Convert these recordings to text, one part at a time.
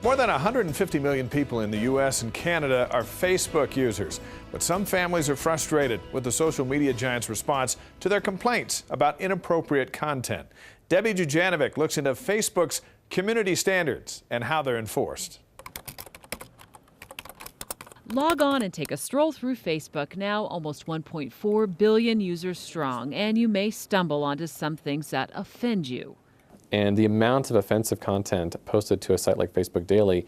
More than 150 million people in the U.S. and Canada are Facebook users, but some families are frustrated with the social media giant's response to their complaints about inappropriate content. Debbie Jujanovic looks into Facebook's community standards and how they're enforced. Log on and take a stroll through Facebook, now almost 1.4 billion users strong, and you may stumble onto some things that offend you. And the amount of offensive content posted to a site like Facebook Daily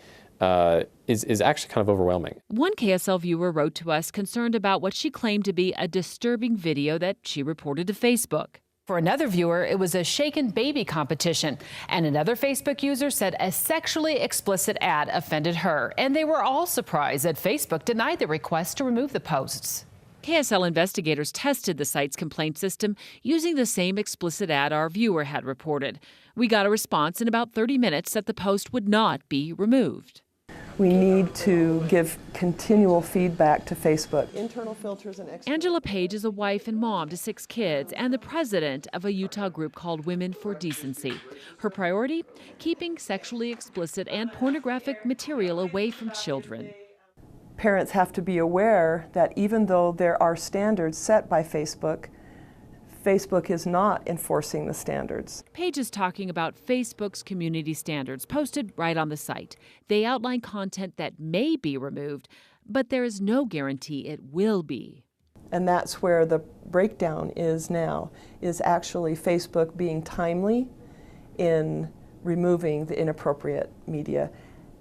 is actually kind of overwhelming. One KSL viewer wrote to us concerned about what she claimed to be a disturbing video that she reported to Facebook. For another viewer, it was a shaken baby competition. And another Facebook user said a sexually explicit ad offended her. And they were all surprised that Facebook denied the request to remove the posts. KSL investigators tested the site's complaint system using the same explicit ad our viewer had reported. We got a response in about 30 minutes that the post would not be removed. We need to give continual feedback to Facebook. Internal filters and external. Angela Page is a wife and mom to 6 kids and the president of a Utah group called Women for Decency. Her priority? Keeping sexually explicit and pornographic material away from children. Parents have to be aware that even though there are standards set by Facebook, Facebook is not enforcing the standards. Page is talking about Facebook's community standards posted right on the site. They outline content that may be removed, but there is no guarantee it will be. And that's where the breakdown is now, is actually Facebook being timely in removing the inappropriate media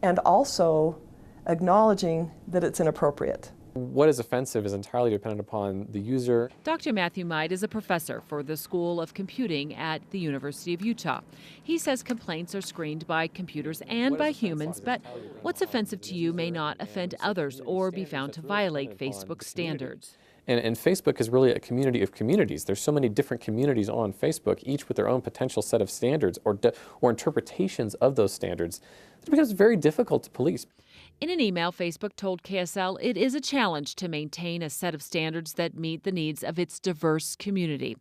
and also acknowledging that it's inappropriate. What is offensive is entirely dependent upon the user. Dr. Matthew Meid is a professor for the School of Computing at the University of Utah. He says complaints are screened by computers and by humans, but what's offensive to you may not offend others or be found to violate Facebook's standards. And Facebook is really a community of communities. There's so many different communities on Facebook, each with their own potential set of standards or interpretations of those standards. It becomes very difficult to police. In an email, Facebook told KSL it is a challenge to maintain a set of standards that meet the needs of its diverse community.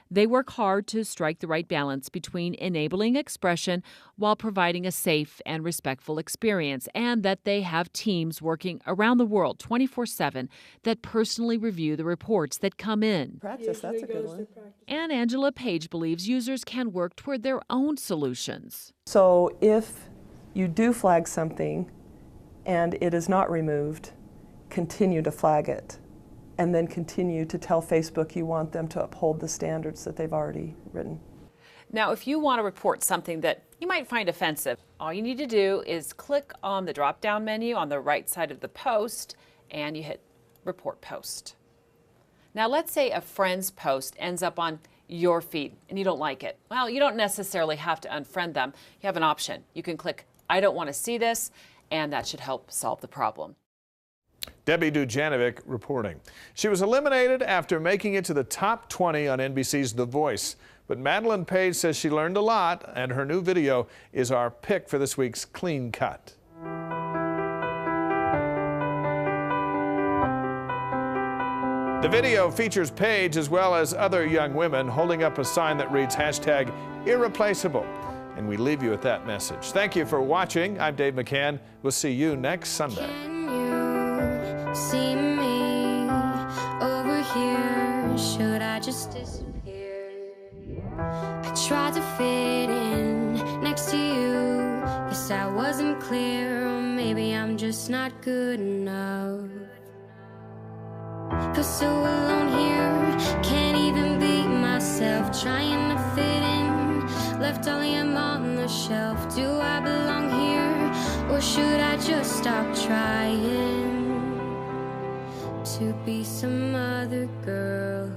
They work hard to strike the right balance between enabling expression while providing a safe and respectful experience, and that they have teams working around the world 24/7 that personally review the reports that come in. Practice, that's a good one. And Angela Page believes users can work toward their own solutions. So if you do flag something and it is not removed, continue to flag it, and then continue to tell Facebook you want them to uphold the standards that they've already written. Now, if you want to report something that you might find offensive, all you need to do is click on the drop-down menu on the right side of the post, and you hit Report Post. Now, let's say a friend's post ends up on your feed and you don't like it. Well, you don't necessarily have to unfriend them. You have an option. You can click I don't want to see this, and that should help solve the problem. Debbie Jujanovic reporting. She was eliminated after making it to the top 20 on NBC's The Voice. But Madeline Page says she learned a lot, and her new video is our pick for this week's Clean Cut. The video features Page as well as other young women holding up a sign that reads #irreplaceable. And we leave you with that message. Thank you for watching. I'm Dave McCann. We'll see you next Sunday. Can you see me over here? Should I just disappear? I tried to fit in next to you. Guess I wasn't clear, or maybe I'm just not good enough. Feel so alone here, can't even be myself, trying to fit in. Left all him on the shelf. Do I belong here, or should I just stop trying to be some other girl?